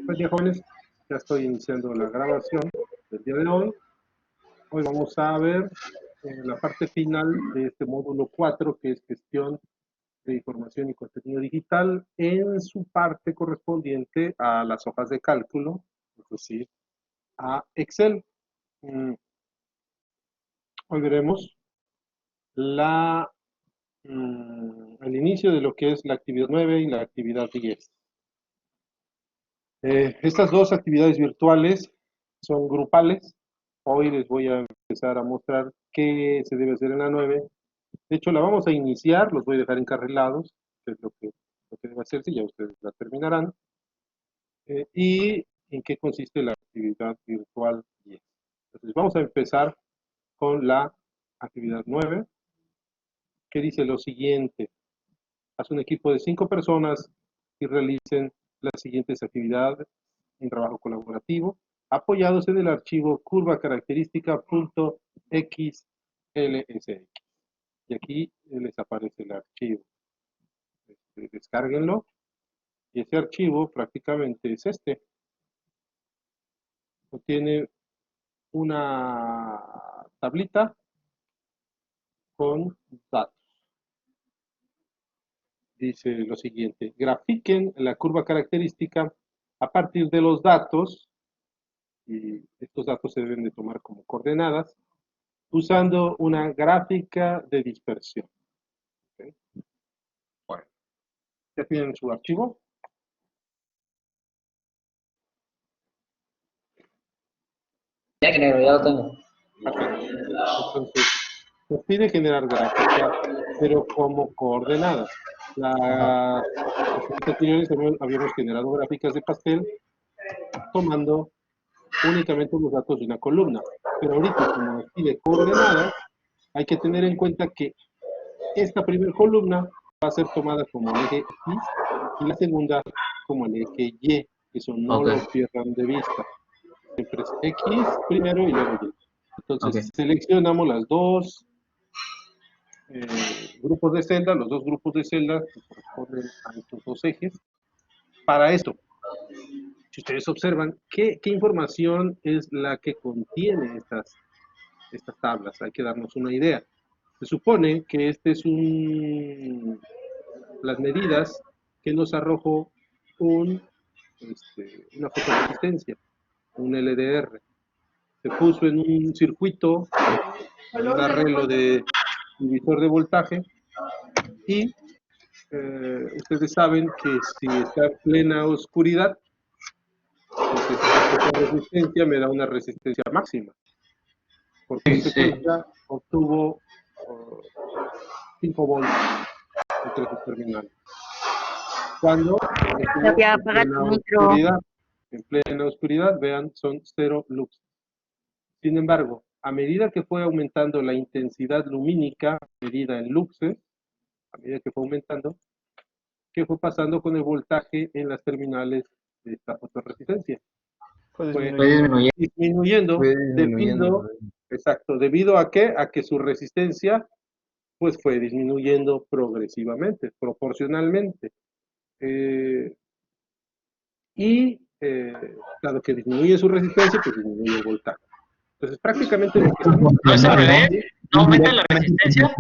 Buen día, jóvenes. Ya estoy iniciando la grabación del día de hoy. Hoy vamos a ver la parte final de este módulo 4, que es gestión de información y contenido digital, en su parte correspondiente a las hojas de cálculo, es decir, a Excel. Hoy veremos el inicio de lo que es la actividad 9 y la actividad 10. Estas dos actividades virtuales son grupales. Hoy les voy a empezar a mostrar qué se debe hacer en la 9. De hecho, la vamos a iniciar, los voy a dejar encarrilados, que es lo que debe hacerse, ya ustedes la terminarán. Y en qué consiste la actividad virtual 10. Entonces, vamos a empezar con la actividad 9, que dice lo siguiente: haz un equipo de 5 personas y realicen las siguientes actividades en trabajo colaborativo, apoyados en el archivo curva característica.xlsx. Y aquí les aparece el archivo. Descárguenlo. Y ese archivo prácticamente es este. Contiene una tablita con datos. Dice lo siguiente: grafiquen la curva característica a partir de los datos, y estos datos se deben de tomar como coordenadas, usando una gráfica de dispersión. ¿Okay? Bueno, ya tienen su archivo. Ya que negro, ya lo tengo. Entonces, nos pide generar gráfica, pero como coordenadas. Las anteriores habíamos generado gráficas de pastel tomando únicamente los datos de una columna. Pero ahorita, como nos pide coordenadas, hay que tener en cuenta que esta primera columna va a ser tomada como el eje X y la segunda como el eje Y. Eso no lo pierdan de vista. Siempre es X primero y luego Y. Entonces, seleccionamos las dos grupos de celda, los dos grupos de celda que corresponden a estos dos ejes. Para esto, si ustedes observan, ¿qué información es la que contiene estas tablas? Hay que darnos una idea. Se supone que este es las medidas que nos arrojó una fotoresistencia, un LDR. Se puso en un circuito, en un arreglo de divisor de voltaje, y ustedes saben que si está en plena oscuridad, pues esta resistencia me da una resistencia máxima. Por consecuencia, obtuvo 5 volts entre sus terminales. Cuando en plena oscuridad, vean, son 0 lux. Sin embargo, a medida que fue aumentando la intensidad lumínica, medida en luxes, a medida que fue aumentando, ¿qué fue pasando con el voltaje en las terminales de esta fotorresistencia? Fue disminuyendo ¿debido a qué? A que su resistencia pues fue disminuyendo progresivamente, proporcionalmente. Dado que disminuye su resistencia, pues disminuye el voltaje. Entonces, prácticamente lo que estamos... ¿No es al revés? ¿No aumenta la resistencia?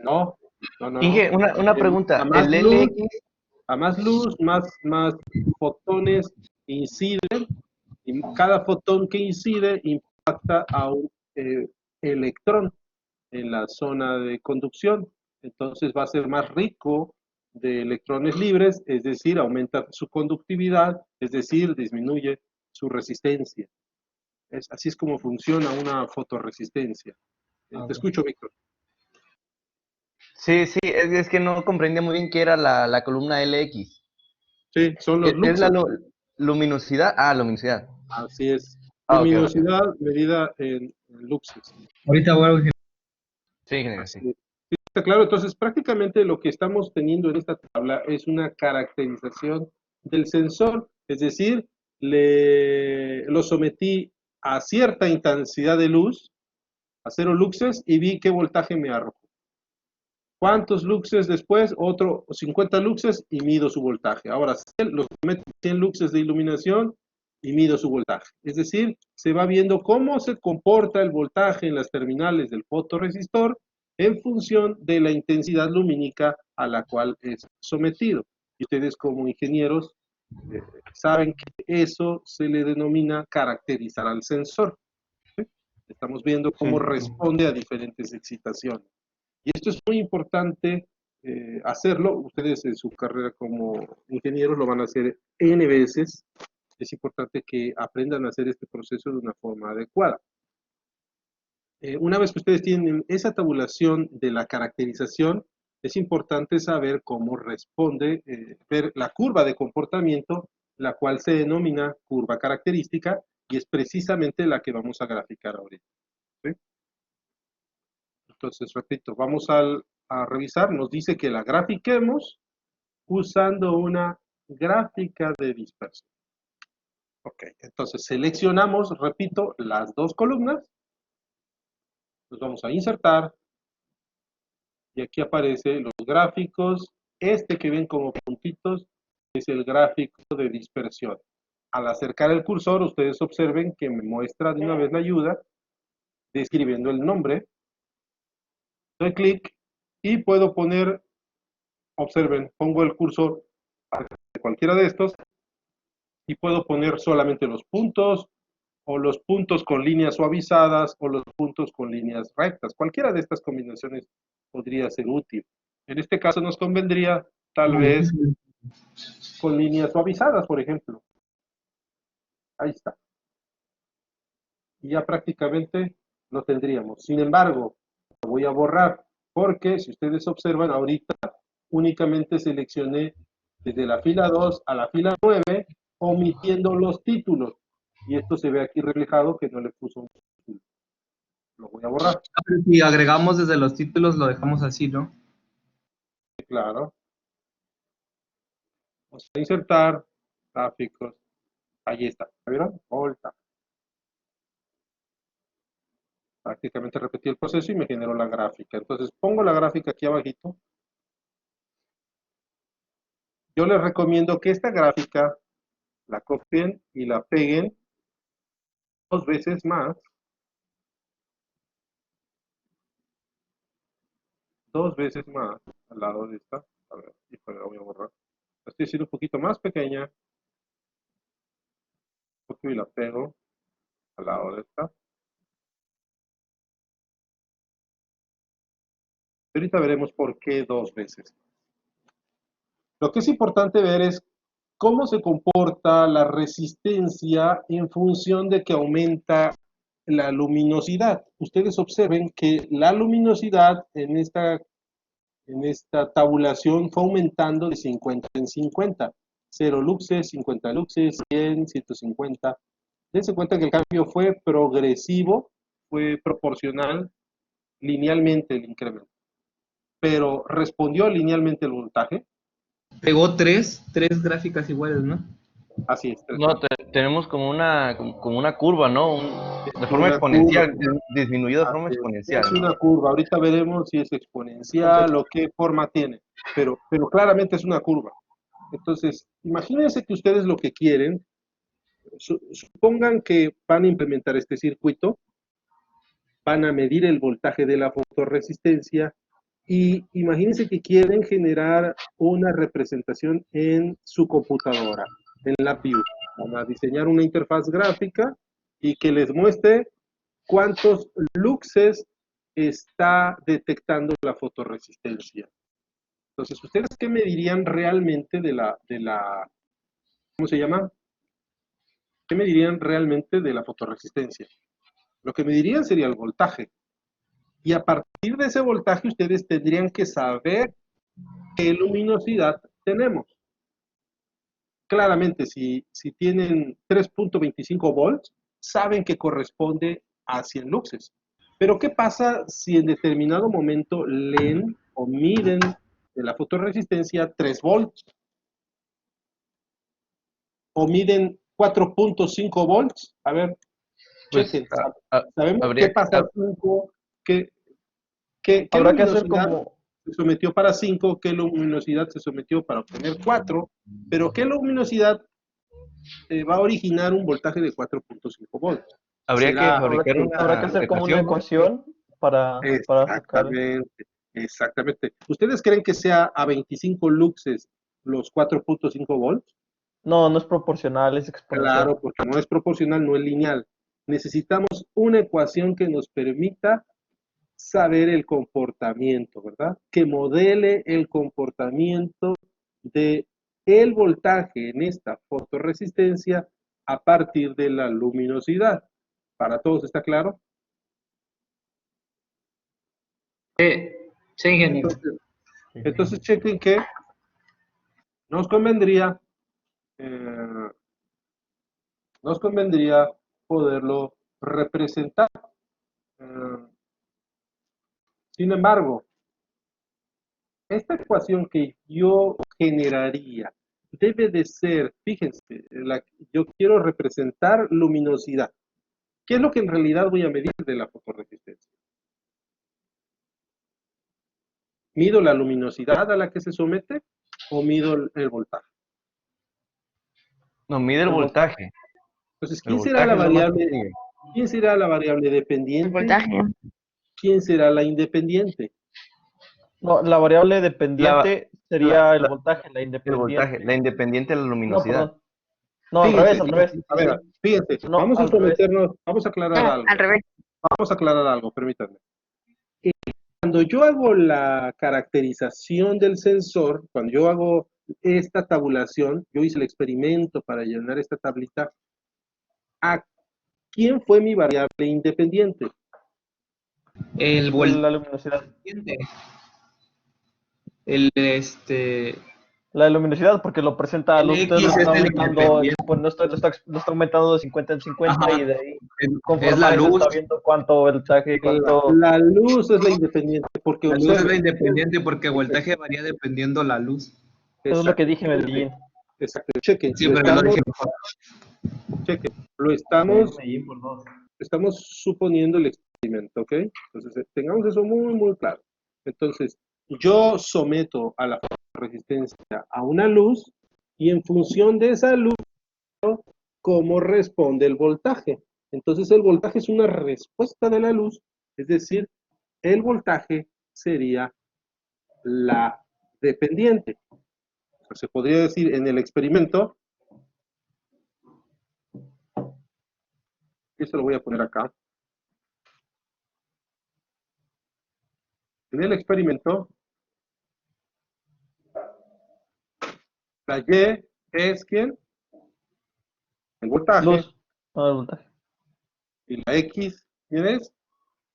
No. Inge, una pregunta. A más luz, más fotones inciden, y cada fotón que incide impacta a un electrón en la zona de conducción. Entonces va a ser más rico de electrones libres, es decir, aumenta su conductividad, es decir, disminuye su resistencia. Así es como funciona una fotorresistencia. Te escucho, Víctor. Sí, es que no comprendía muy bien qué era la columna LX. Sí, son los luxes. ¿Es la luminosidad? Luminosidad. Así es. Luminosidad medida en luxes. Ahorita voy a... Sí. Está claro. Entonces, prácticamente lo que estamos teniendo en esta tabla es una caracterización del sensor, es decir, lo sometí a cierta intensidad de luz, a 0 luxes, y vi qué voltaje me arrojó. ¿Cuántos luxes después? Otro 50 luxes y mido su voltaje. Ahora, los meto 100 luxes de iluminación y mido su voltaje. Es decir, se va viendo cómo se comporta el voltaje en las terminales del fotorresistor en función de la intensidad lumínica a la cual es sometido. Y ustedes como ingenieros saben que eso se le denomina caracterizar al sensor. ¿Sí? Estamos viendo cómo responde a diferentes excitaciones. Y esto es muy importante hacerlo. Ustedes en su carrera como ingenieros lo van a hacer N veces. Es importante que aprendan a hacer este proceso de una forma adecuada. Una vez que ustedes tienen esa tabulación de la caracterización, es importante saber cómo responde, ver la curva de comportamiento, la cual se denomina curva característica, y es precisamente la que vamos a graficar ahorita. ¿Sí? Entonces, repito, vamos a revisar, nos dice que la grafiquemos usando una gráfica de dispersión. Ok, entonces seleccionamos, repito, las dos columnas, nos vamos a insertar, y aquí aparecen los gráficos. Este que ven como puntitos es el gráfico de dispersión. Al acercar el cursor, ustedes observen que me muestra de una vez la ayuda, describiendo el nombre. Doy clic y puedo poner, observen, pongo el cursor de cualquiera de estos y puedo poner solamente los puntos, o los puntos con líneas suavizadas, o los puntos con líneas rectas. Cualquiera de estas combinaciones podría ser útil. En este caso nos convendría tal vez con líneas suavizadas, por ejemplo. Ahí está. Y ya prácticamente lo tendríamos. Sin embargo, lo voy a borrar, porque si ustedes observan ahorita, únicamente seleccioné desde la fila 2 a la fila 9, omitiendo los títulos. Y esto se ve aquí reflejado que no le puso un título. Lo voy a borrar. Si agregamos desde los títulos, lo dejamos así, ¿no? Claro. Vamos a insertar gráficos. Ahí está. ¿Vieron? Volta. Prácticamente repetí el proceso y me generó la gráfica. Entonces pongo la gráfica aquí abajito. Yo les recomiendo que esta gráfica la copien y la peguen 2 veces más. 2 veces más al lado de esta. A ver, y la voy a borrar. La estoy haciendo un poquito más pequeña. Copio y la pego al lado de esta. Ahorita veremos por qué 2 veces. Lo que es importante ver es cómo se comporta la resistencia en función de que aumenta la luminosidad. Ustedes observen que la luminosidad en esta tabulación fue aumentando de 50 en 50. 0 luxes, 50 luxes, 100, 150. Dense cuenta que el cambio fue progresivo, fue proporcional linealmente el incremento. Pero respondió linealmente el voltaje. Pegó tres gráficas iguales, ¿no? Así es. No, tenemos como una curva, ¿no? De forma Una exponencial, curva. disminuido de forma exponencial. Es una curva. Ahorita veremos si es exponencial o qué forma tiene. Pero claramente es una curva. Entonces, imagínense que ustedes lo que quieren, supongan que van a implementar este circuito, van a medir el voltaje de la fotorresistencia y imagínense que quieren generar una representación en su computadora, en LabVIEW. Van a diseñar una interfaz gráfica y que les muestre cuántos luxes está detectando la fotorresistencia. Entonces, ¿ustedes qué medirían realmente de la ¿cómo se llama? ¿Qué medirían realmente de la fotorresistencia? Lo que medirían sería el voltaje. Y a partir de ese voltaje, ustedes tendrían que saber qué luminosidad tenemos. Claramente, si tienen 3.25 volts, saben que corresponde a 100 luxes. Pero, ¿qué pasa si en determinado momento leen o miden de la fotorresistencia 3 volts? O miden 4.5 volts. A ver, Pues, chequen. ¿Sabemos habría qué pasa al 5? ¿Qué habrá que hacer luminosidad? se sometió para 5, qué luminosidad se sometió para obtener 4, pero qué luminosidad va a originar un voltaje de 4.5 volts. Habría que Será fabricar Habrá que una hacer como una ecuación, ¿no? ecuación para sacar. exactamente. ¿Ustedes creen que sea a 25 luxes los 4.5 volts? No, no es proporcional, es exponencial. Claro, porque no es proporcional, no es lineal. Necesitamos una ecuación que nos permita saber el comportamiento, ¿verdad? Que modele el comportamiento de el voltaje en esta fotorresistencia a partir de la luminosidad. ¿Para todos está claro? Sí, ingeniero. Entonces chequen que nos convendría eh, poderlo representar. Sin embargo, esta ecuación que yo generaría debe de ser, fíjense, yo quiero representar luminosidad. ¿Qué es lo que en realidad voy a medir de la fotorresistencia? ¿Mido la luminosidad a la que se somete o mido el voltaje? No, mide el voltaje. Entonces, El voltaje es lo más que sigue. ¿quién será la variable El dependiente? voltaje. ¿Quién será la independiente? No, la variable dependiente sería el la- voltaje, la El independiente. voltaje, la independiente de la No, luminosidad. perdón. No, al Fíjense, revés, al revés. A ver, fíjense, No, vamos a al revés. someternos, vamos a aclarar algo. Al revés. Vamos a aclarar algo, permítanme. Cuando yo hago la caracterización del sensor, cuando yo hago esta tabulación, yo hice el experimento para llenar esta tablita, ¿a quién fue mi variable independiente? El La luminosidad. voltaje. El La luminosidad, porque lo presenta, El usted lo X está es el aumentando, independiente. pues, lo está aumentando de 50 en 50 Ajá. y de ahí, es conforme la eso luz. está viendo cuánto voltaje, cuánto... La luz es la independiente, porque La luz es la observen, independiente porque el voltaje varía dependiendo la luz. Eso es lo que dije en Medellín. Exacto, chequen, Sí, pero lo dije mejor. lo estamos suponiendo el experimento, ¿ok? Entonces, tengamos eso muy, muy claro. Entonces, yo someto a la resistencia a una luz y en función de esa luz, cómo responde el voltaje. Entonces, el voltaje es una respuesta de la luz, es decir, el voltaje sería la dependiente. O sea, se podría decir en el experimento, esto lo voy a poner acá. En el experimento, la Y es ¿quién? El voltaje. Luz, no el voltaje. Y la X, ¿quién es?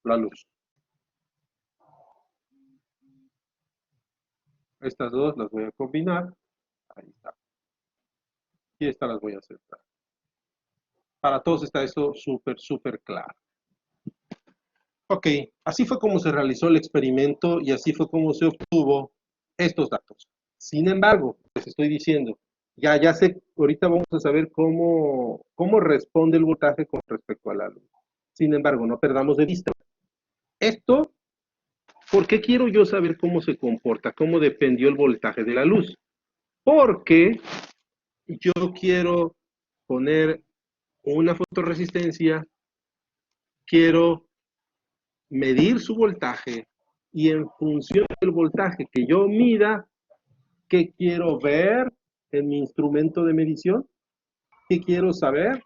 La luz. Estas dos las voy a combinar. Ahí está. Y estas las voy a aceptar. Para todos está esto súper, súper claro. Ok, así fue como se realizó el experimento y así fue como se obtuvo estos datos. Sin embargo, les estoy diciendo, ya sé, ahorita vamos a saber cómo responde el voltaje con respecto a la luz. Sin embargo, no perdamos de vista. Esto, ¿por qué quiero yo saber cómo se comporta, cómo dependió el voltaje de la luz? Porque yo quiero poner una fotorresistencia, quiero medir su voltaje y en función del voltaje que yo mida, ¿qué quiero ver en mi instrumento de medición? ¿Qué quiero saber?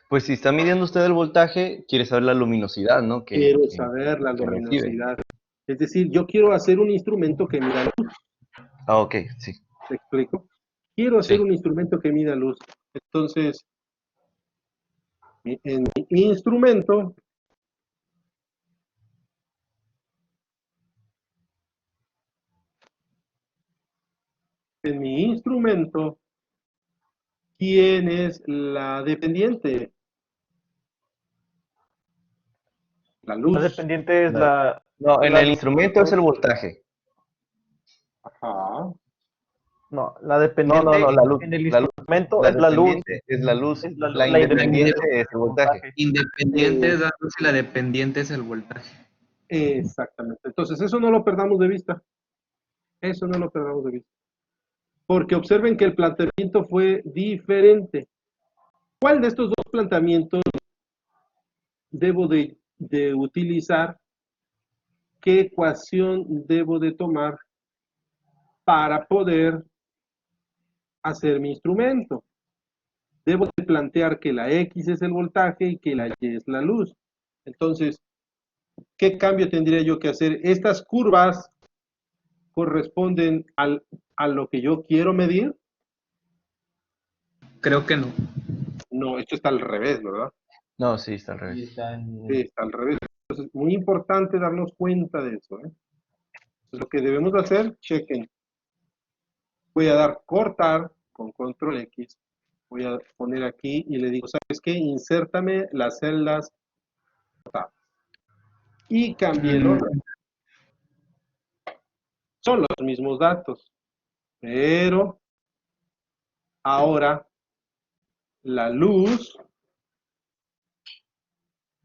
Pues si está midiendo usted el voltaje, quiere saber la luminosidad, ¿no? Quiero saber la que recibe. luminosidad. Es decir, yo quiero hacer un instrumento que mida luz. Ah, ok, sí. ¿Te explico? Quiero hacer Sí. un instrumento que mida luz. Entonces, en mi instrumento, ¿quién es la dependiente? La luz. La dependiente es la... No, en la- el instrumento es el voltaje. Ajá. No, la dependiente No, la luz. en el La luz. instrumento La es la luz. dependiente es la luz. Es la luz, La la independiente independiente es el voltaje. Independiente es la luz y la dependiente es el voltaje. Exactamente. Entonces, eso no lo perdamos de vista. Eso no lo perdamos de vista. Porque observen que el planteamiento fue diferente. ¿Cuál de estos dos planteamientos debo de utilizar? ¿Qué ecuación debo de tomar para poder hacer mi instrumento? Debo de plantear que la X es el voltaje y que la Y es la luz. Entonces, ¿qué cambio tendría yo que hacer? Estas curvas corresponden a lo que yo quiero medir. Creo que no. No, esto está al revés, ¿verdad? No, sí, está al revés. Sí, está al revés. Entonces, muy importante darnos cuenta de eso, ¿eh? Entonces, lo que debemos hacer, chequen. Voy a dar cortar con control X. Voy a poner aquí y le digo, ¿sabes qué? Insértame las celdas cortadas. Y cambié el orden. Son los mismos datos, pero ahora la luz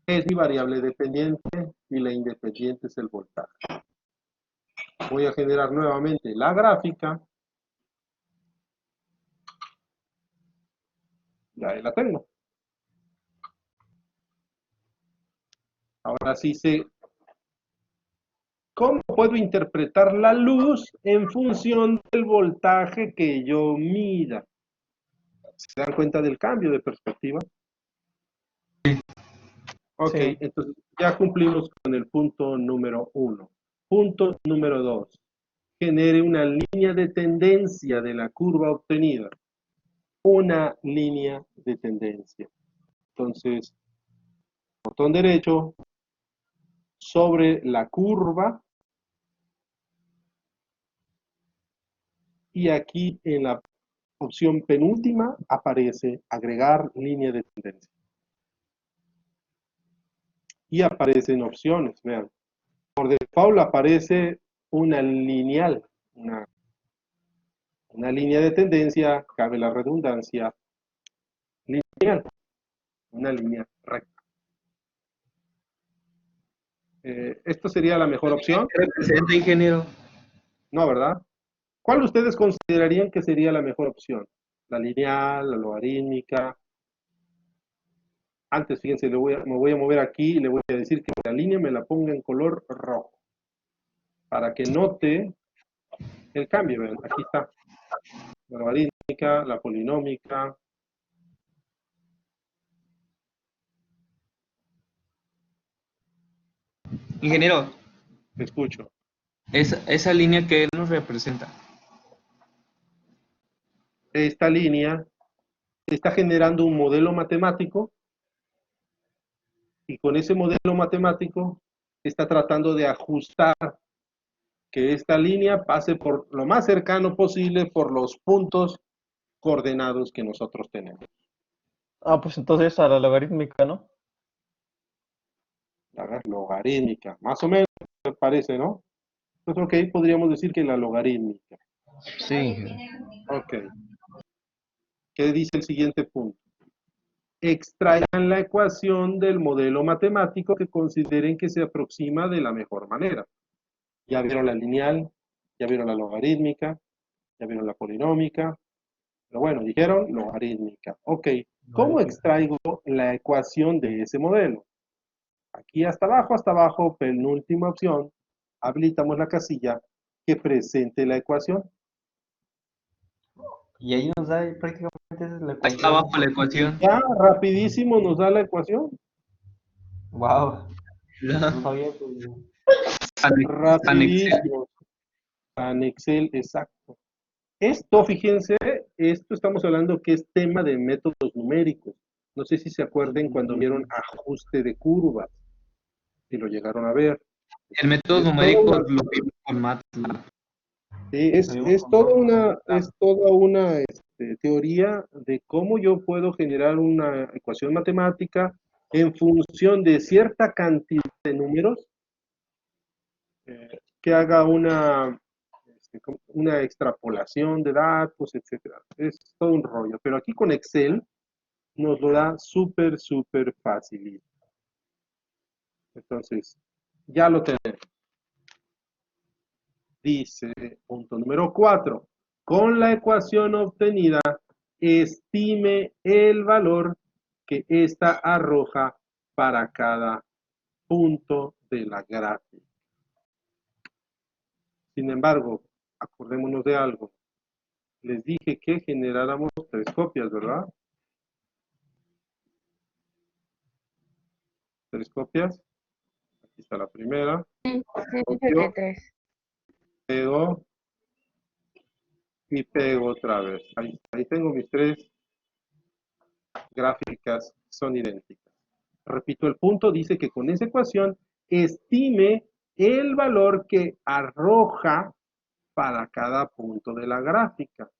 es mi variable dependiente y la independiente es el voltaje. Voy a generar nuevamente la gráfica. Ya ahí la tengo. Ahora sí sé cómo puedo interpretar la luz en función del voltaje que yo mida. ¿Se dan cuenta del cambio de perspectiva? Ok, Sí. entonces ya cumplimos con el punto número 1. Punto número 2. Genere una línea de tendencia de la curva obtenida. Una línea de tendencia. Entonces, botón derecho sobre la curva y aquí en la opción penúltima aparece agregar línea de tendencia. Y aparecen opciones, vean. Por default aparece una lineal, una línea de tendencia, cabe la redundancia, lineal, una línea recta. ¿Esto sería la mejor opción? ¿Qué representa, ingeniero? No, ¿verdad? ¿Cuál ustedes considerarían que sería la mejor opción? ¿La lineal, la logarítmica? Antes, fíjense, me voy a mover aquí y le voy a decir que la línea me la ponga en color rojo. Para que note el cambio, vean, aquí está. La logarítmica, la polinómica. Ingeniero, Te escucho. esa línea que nos representa. Esta línea está generando un modelo matemático y con ese modelo matemático está tratando de ajustar que esta línea pase por lo más cercano posible por los puntos coordenados que nosotros tenemos. Ah, pues entonces a la logarítmica, ¿no? La logarítmica, más o menos me parece, ¿no? Pues ok, podríamos decir que la logarítmica. Sí, ingeniero. Ok. ¿Qué dice el siguiente punto? Extraigan la ecuación del modelo matemático que consideren que se aproxima de la mejor manera. Ya vieron la lineal, ya vieron la logarítmica, ya vieron la polinómica, pero bueno, dijeron logarítmica. Ok, ¿cómo extraigo la ecuación de ese modelo? Aquí hasta abajo, penúltima opción, habilitamos la casilla que presente la ecuación. Y ahí nos da prácticamente esa es la Ahí está ecuación. abajo la ecuación. Ya rapidísimo nos da la ecuación. Wow, no Tan, sabía que... tan Excel. Rapidísimo. En Excel, exacto. Esto, fíjense, esto estamos hablando que es tema de métodos numéricos. No sé si se acuerden cuando vieron ajuste de curvas, si lo llegaron a ver. El método Es toda numérico una, lo vimos con MATLAB. sí, es toda una teoría de cómo yo puedo generar una ecuación matemática en función de cierta cantidad de números que haga una extrapolación de datos, etcétera. Es todo un rollo, pero aquí con Excel nos lo da súper fácil. Entonces, Ya lo tenemos. Dice, punto número 4. Con la ecuación obtenida, estime el valor que ésta arroja para cada punto de la gráfica. Sin embargo, acordémonos de algo. Les dije que generáramos 3 copias, ¿verdad? 3 copias. Aquí está la primera. Sí, dice Copio, que 3. pego y pego otra vez. Ahí tengo mis 3 gráficas, son idénticas. Repito, el punto dice que con esa ecuación estime el valor que arroja para cada punto de la gráfica.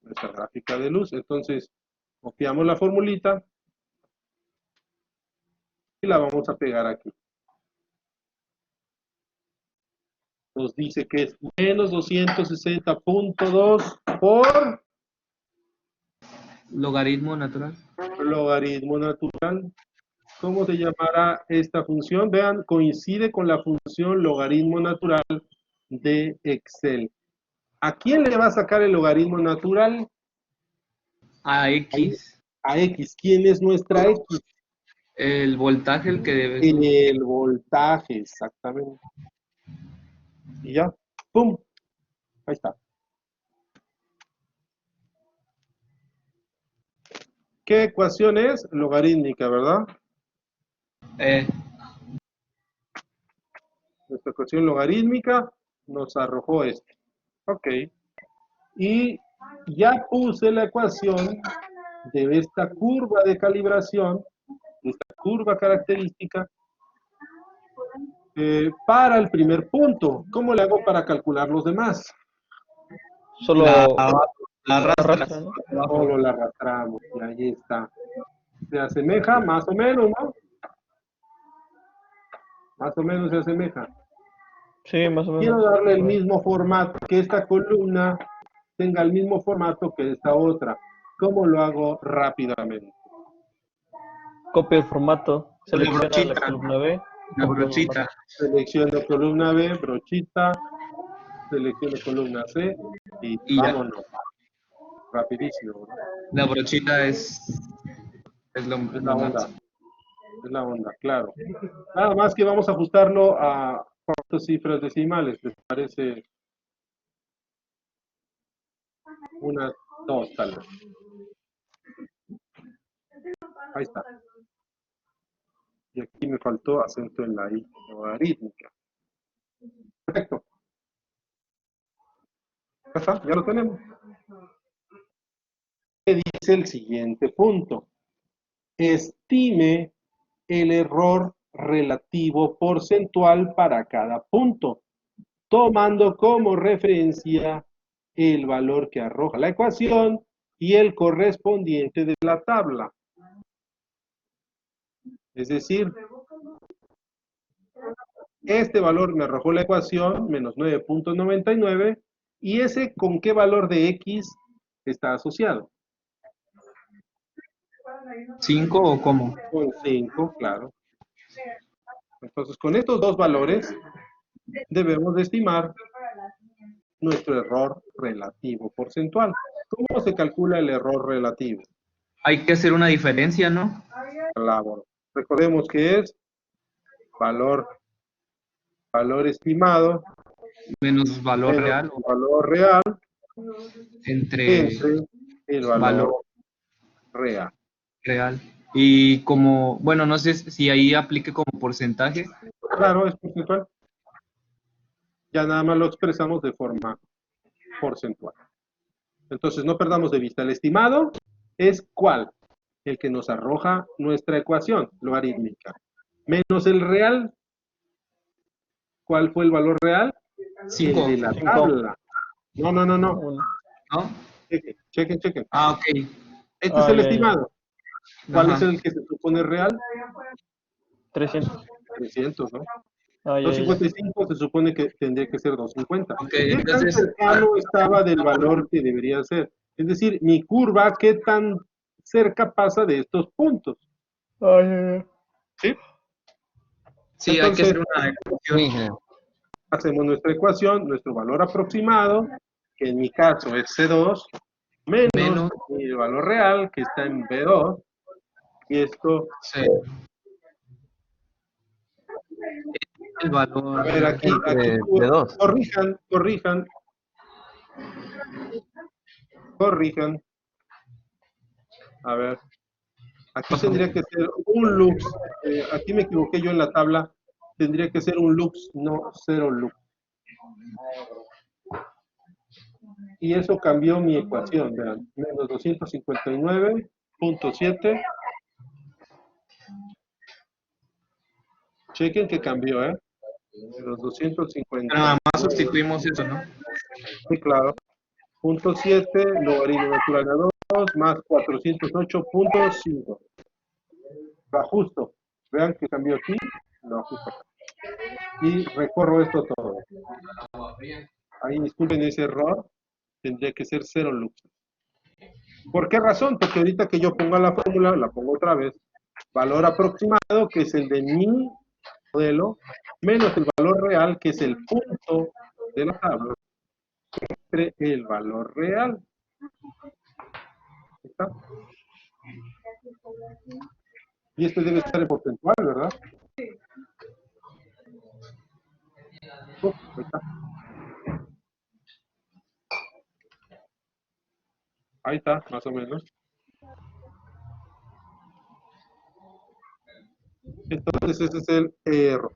Nuestra gráfica de luz. Entonces, copiamos la formulita y la vamos a pegar aquí. Nos dice que es menos 260.2 por Logaritmo natural. logaritmo natural. ¿Cómo se llamará esta función? Vean, coincide con la función logaritmo natural de Excel. ¿A quién le va a sacar el logaritmo natural? A X. A X. ¿Quién es nuestra X? El voltaje, el que debe ser. El voltaje, exactamente. Y ya, ¡pum! Ahí está. ¿Qué ecuación es? Logarítmica, ¿verdad? Nuestra ecuación logarítmica nos arrojó esto. Ok. Y ya puse la ecuación de esta curva de calibración, de esta curva característica, para el primer punto. ¿Cómo le hago para calcular los demás? Solo La arrastra, ¿no? Solo la arrastramos y ahí está. Se asemeja más o menos, ¿no? Más o menos se asemeja. Sí, más o menos. Quiero darle el mismo formato, que esta columna tenga el mismo formato que esta otra. ¿Cómo lo hago rápidamente? Copia el formato, selecciona la brochita. columna B. La copia el brochita. Selecciono columna B, brochita, selecciono columna C y Y ya. vámonos. Rapidísimo, ¿no? La brochita es Es lo la onda. máximo. Es la onda, claro. Nada más que vamos a ajustarlo a cuántas cifras decimales. ¿Les parece? Una, dos, tal vez. Ahí está. Y aquí me faltó acento en la I, logarítmica. Perfecto. Ya está, ya lo tenemos. ¿Qué dice el siguiente punto? Estime el error relativo porcentual para cada punto, tomando como referencia el valor que arroja la ecuación y el correspondiente de la tabla. Es decir, este valor me arrojó la ecuación, menos 9.99, y ese con qué valor de X está asociado. 5 o cómo? Con 5, claro. Entonces, con estos dos valores debemos de estimar nuestro error relativo porcentual. ¿Cómo se calcula el error relativo? Hay que hacer una diferencia, ¿no? Claro. Recordemos que es valor estimado Menos valor menos real valor real entre entre el valor valor real. real. Y como, bueno, no sé si ahí aplique como porcentaje. Claro, es porcentual. Ya nada más lo expresamos de forma porcentual. Entonces, no perdamos de vista. El estimado es ¿cuál? El que nos arroja nuestra ecuación logarítmica. Menos el real. ¿Cuál fue el valor real? 5, El de la 5. tabla. No. ¿no? Chequen. Ah, ok. Este es el ya. estimado. ¿Cuál Ajá. es el que se supone real? 300. 300, ¿no? Ya. 255 se supone que tendría que ser 250. Ok, ¿Qué tan entonces, cercano estaba del valor que debería ser? Es decir, mi curva, ¿qué tan cerca pasa de estos puntos? Ya. ¿Sí? Sí, hay que Entonces, hacer una ecuación. Sí, ingeniero. hacemos nuestra ecuación, nuestro valor aproximado, que en mi caso es C2, menos Menos el valor real, que está en B2, y esto, C. El valor a ver, aquí De dos. corrijan, a ver, aquí tendría que ser un lux, aquí me equivoqué yo en la tabla, tendría que ser un lux, no 0 lux. Y eso cambió mi ecuación, vean, menos 259.7. Chequen que cambió, Los 250. Nada más sustituimos eso, ¿no? Sí, claro. Punto 7, logaritmo natural de 2, más 408.5. Lo ajusto. Vean que cambió aquí, lo ajusto acá. Y recorro esto todo. Ahí disculpen ese error, tendría que ser 0 luxes. ¿Por qué razón? Porque ahorita que yo ponga la fórmula, la pongo otra vez, valor aproximado, que es el de mi modelo, menos el valor real, que es el punto de la tabla, entre el valor real. ¿Está? Y este debe estar en porcentual, ¿verdad? Ahí está. Ahí está, más o menos. Entonces ese es el error.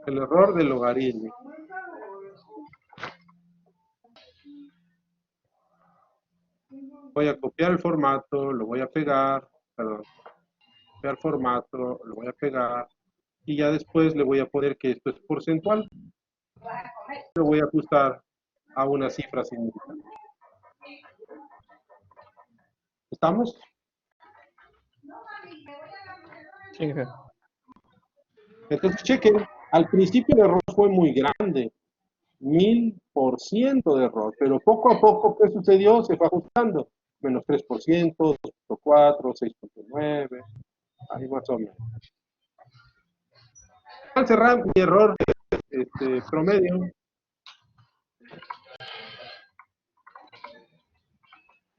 El error del logaritmo. Voy a copiar el formato, lo voy a pegar, perdón, copiar formato, lo voy a pegar, y ya después le voy a poner que esto es porcentual. Lo voy a ajustar a una cifra significativa. ¿Estamos? Sí, ingeniero. Entonces, chequen, al principio el error fue muy grande, 1000% de error, pero poco a poco, ¿qué sucedió? Se fue ajustando, menos 3%, 2.4, 6.9, ahí más o menos. ¿Cuál será mi error promedio?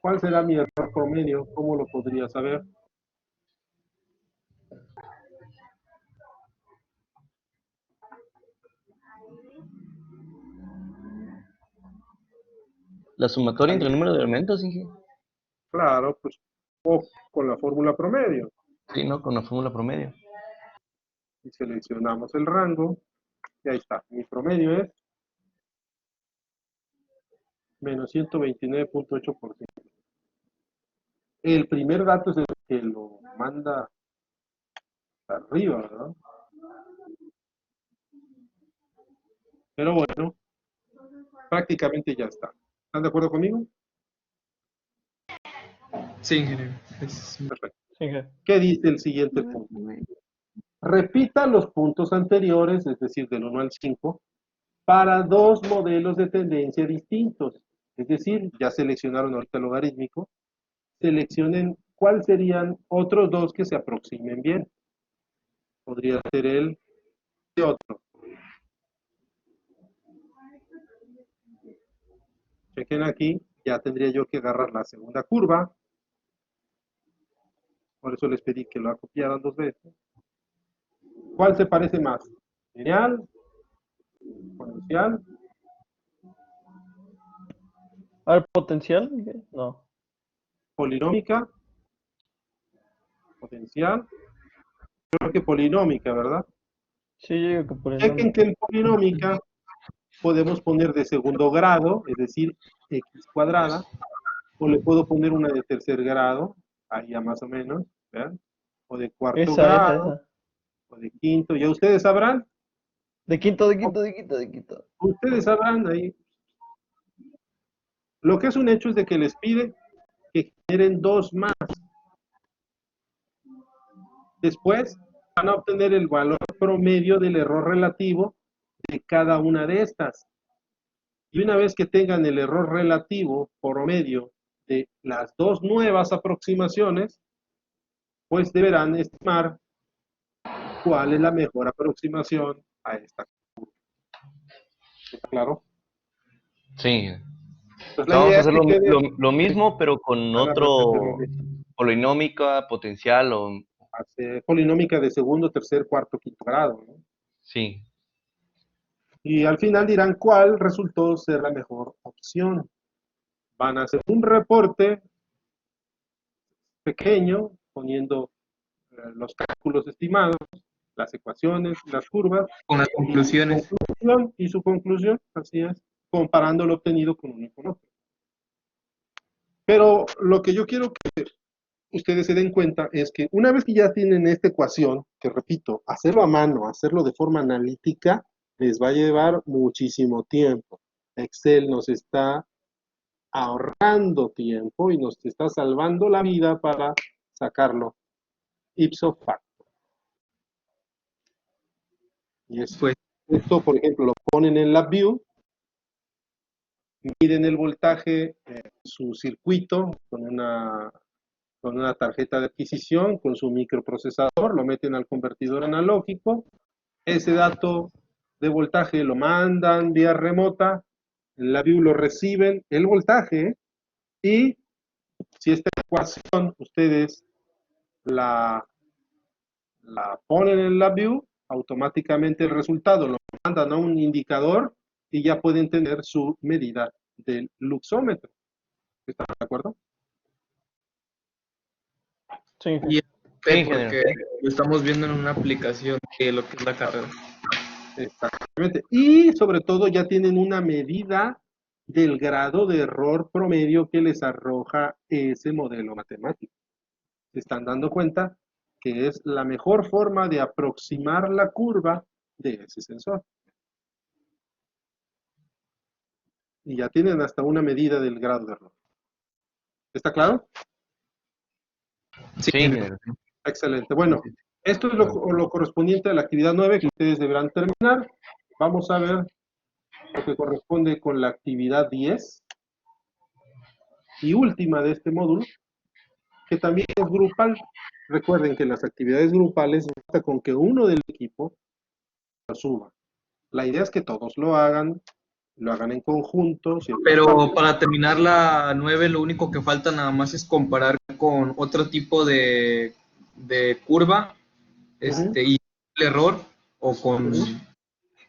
¿Cuál será mi error promedio? ¿Cómo lo podría saber? La sumatoria entre el número de elementos, ingeniero. Claro, pues, o con la fórmula promedio. Sí, ¿no? Con la fórmula promedio. Y seleccionamos el rango, y ahí está. Mi promedio es menos 129.8%. El primer dato es el que lo manda arriba, ¿verdad? Pero bueno, prácticamente ya está. ¿Están de acuerdo conmigo? Sí, ingeniero. Perfecto. Sí, ingeniero. ¿Qué dice el siguiente punto? Repita los puntos anteriores, es decir, del 1 al 5, para dos modelos de tendencia distintos. Es decir, ya seleccionaron ahorita el logarítmico, seleccionen cuáles serían otros dos que se aproximen bien. Podría ser el de otro. Chequen aquí, ya tendría yo que agarrar la segunda curva. Por eso les pedí que lo copiaran 2 veces. ¿Cuál se parece más? ¿Lineal? ¿Exponencial? A ver, potencial. No. ¿Polinómica? ¿Potencial? Creo que polinómica, ¿verdad? Sí, yo digo que Chequen que polinómica. en polinómica podemos poner de segundo grado, es decir, x cuadrada, o le puedo poner una de tercer grado, ahí ya más o menos, ¿vean? O de cuarto grado, Esa. o de quinto, ya ustedes sabrán, De quinto, de quinto, de quinto, de quinto. ustedes sabrán ahí. Lo que es un hecho es de que les pide que generen dos más. Después van a obtener el valor promedio del error relativo de cada una de estas. Y una vez que tengan el error relativo promedio de las dos nuevas aproximaciones, pues deberán estimar cuál es la mejor aproximación a esta curva. ¿Está claro? Sí. Pues O la sea, vamos idea a es hacer que quede lo mismo, pero con van a representar lo otro mismo. polinómica, potencial o... Polinómica de segundo, tercer, cuarto, quinto grado, ¿no? Sí. Y al final dirán cuál resultó ser la mejor opción. Van a hacer un reporte pequeño, poniendo los cálculos estimados, las ecuaciones, las curvas, Con las conclusiones. y su conclusión, así es, comparando lo obtenido con uno y con otro. Pero lo que yo quiero que ustedes se den cuenta es que una vez que ya tienen esta ecuación, que repito, hacerlo a mano, hacerlo de forma analítica, les va a llevar muchísimo tiempo. Excel nos está ahorrando tiempo y nos está salvando la vida para sacarlo ipso facto. Y Pues, esto, por ejemplo, lo ponen en LabVIEW, miden el voltaje en su circuito con una tarjeta de adquisición, con su microprocesador, lo meten al convertidor analógico, ese dato de voltaje lo mandan vía remota, en LabVIEW lo reciben, el voltaje, y si esta ecuación ustedes la ponen en LabVIEW, automáticamente el resultado lo mandan a un indicador y ya pueden tener su medida del luxómetro. ¿Están de acuerdo? Sí. y Sí, ingeniero. porque lo estamos viendo en una aplicación de lo que es la carrera. Exactamente. Y sobre todo ya tienen una medida del grado de error promedio que les arroja ese modelo matemático. Se están dando cuenta que es la mejor forma de aproximar la curva de ese sensor. Y ya tienen hasta una medida del grado de error. ¿Está claro? Sí, Sí, ingeniero. Excelente. Bueno, esto es lo correspondiente a la actividad 9 que ustedes deberán terminar. Vamos a ver lo que corresponde con la actividad 10 y última de este módulo, que también es grupal. Recuerden que las actividades grupales basta con que uno del equipo lo suba. La idea es que todos lo hagan en conjunto. pero para terminar la 9, lo único que falta nada más es comparar con otro tipo de curva, y el error, o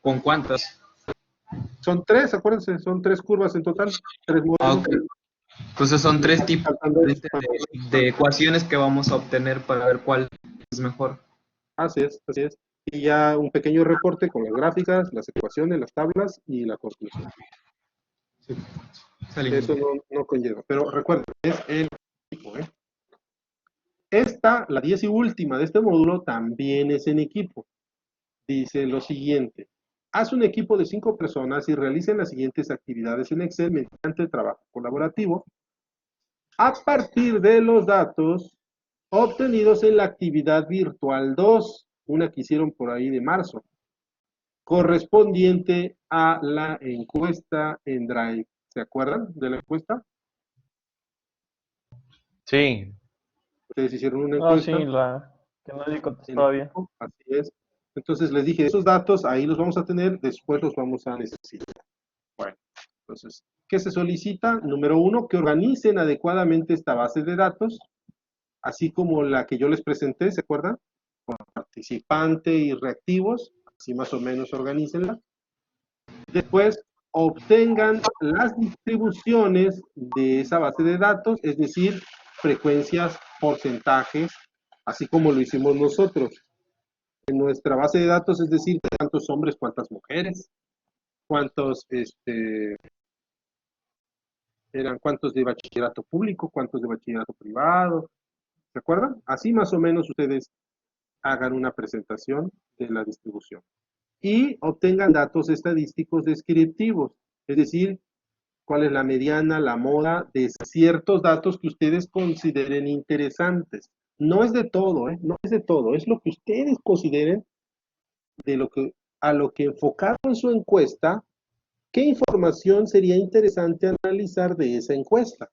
con cuántas. Son tres, acuérdense, son tres curvas en total, tres modelos. Ok. Entonces son tres tipos Faltan dos. de ecuaciones que vamos a obtener para ver cuál es mejor. Así es, así es. Y ya un pequeño reporte con las gráficas, las ecuaciones, las tablas y la conclusión. Sí. Sale. Eso no conlleva. Pero recuerden, es el equipo, ¿eh? Esta, la 10 y última de este módulo, también es en equipo. Dice lo siguiente. Haz un equipo de 5 personas y realicen las siguientes actividades en Excel mediante trabajo colaborativo a partir de los datos obtenidos en la actividad virtual 2, una que hicieron por ahí de marzo, correspondiente a la encuesta en Drive. ¿Se acuerdan de la encuesta? Sí. Ustedes hicieron una Ah, sí, encuesta. la que nadie En contestaba bien. equipo, así es. Entonces les dije, esos datos ahí los vamos a tener, después los vamos a necesitar. Bueno, entonces, ¿qué se solicita? Número uno, que organicen adecuadamente esta base de datos, así como la que yo les presenté, ¿se acuerdan? Con participante y reactivos, así más o menos organícenla. Después, obtengan las distribuciones de esa base de datos, es decir, frecuencias, porcentajes, así como lo hicimos nosotros. En nuestra base de datos, es decir, cuántos hombres, cuántas mujeres, cuántos eran cuántos de bachillerato público, cuántos de bachillerato privado, ¿se acuerdan? Así más o menos ustedes hagan una presentación de la distribución y obtengan datos estadísticos descriptivos, es decir, cuál es la mediana, la moda de ciertos datos que ustedes consideren interesantes. No es de todo, no es de todo, es lo que ustedes consideren de lo que a lo que enfocaron su encuesta, qué información sería interesante analizar de esa encuesta.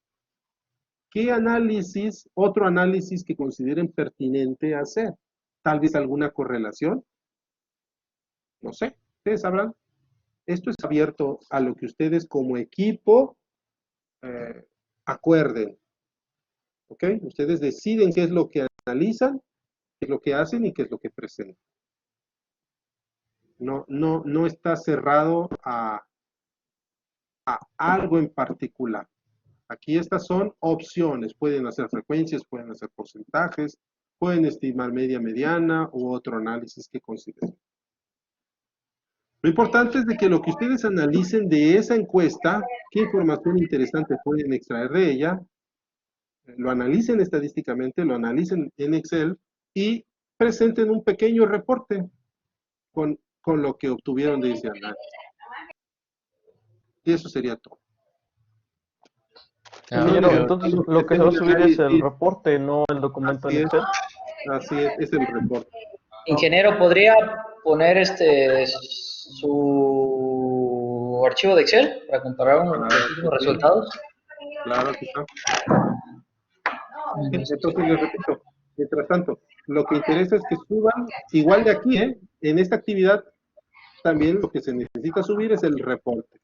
¿qué análisis, otro análisis que consideren pertinente hacer? Tal vez alguna correlación, no sé, ustedes sabrán. Esto es abierto a lo que ustedes como equipo acuerden, ¿ok? Ustedes deciden qué es lo que analizan, qué es lo que hacen y qué es lo que presentan. No está cerrado a algo en particular. Aquí estas son opciones, pueden hacer frecuencias, pueden hacer porcentajes, pueden estimar media mediana u otro análisis que consideren. Lo importante es de que lo que ustedes analicen de esa encuesta, qué información interesante pueden extraer de ella, lo analicen estadísticamente, lo analicen en Excel y presenten un pequeño reporte con lo que obtuvieron de ese análisis. Y eso sería todo. Ingeniero, entonces lo que se va a subir es el reporte, no el documento en Excel. Así es el reporte. Ingeniero, ¿podría poner su archivo de Excel para comparar los mismos resultados? Claro, aquí está. Entonces les repito, mientras tanto, lo que interesa es que suban, igual de aquí, en esta actividad, también lo que se necesita subir es el reporte.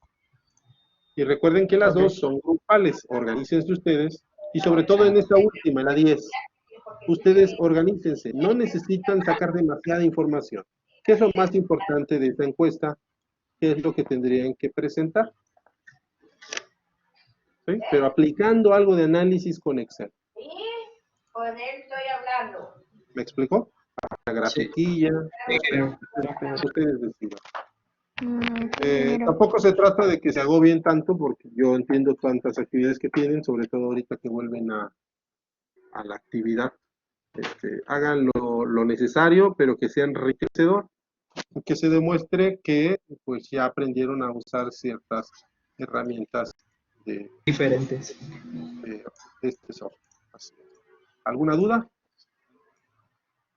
Y recuerden que las dos son grupales, organícense ustedes, y sobre todo en esta última, en la 10, ustedes organícense, no necesitan sacar demasiada información. ¿Qué es lo más importante de esta encuesta? ¿Qué es lo que tendrían que presentar? ¿Sí? Pero aplicando algo de análisis con Excel. Sí, con él estoy hablando. ¿Me explicó? La grafiquilla, ustedes decidan. Tampoco se trata de que se agobien tanto, porque yo entiendo tantas actividades que tienen, sobre todo ahorita que vuelven a la actividad. Hagan lo necesario, pero que sea enriquecedor, que se demuestre que pues ya aprendieron a usar ciertas herramientas Diferentes. de este software. Así es. ¿Alguna duda?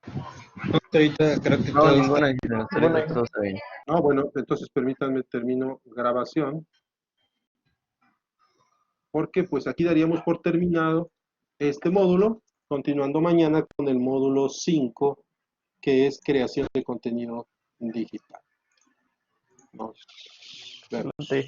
No, ahorita creo que No, todo ninguna, está- ingeniero. Todo está bien. No, bueno, entonces permítanme, termino grabación, porque pues aquí daríamos por terminado este módulo, continuando mañana con el módulo 5, que es creación de contenido digital. Nos vemos. Sí.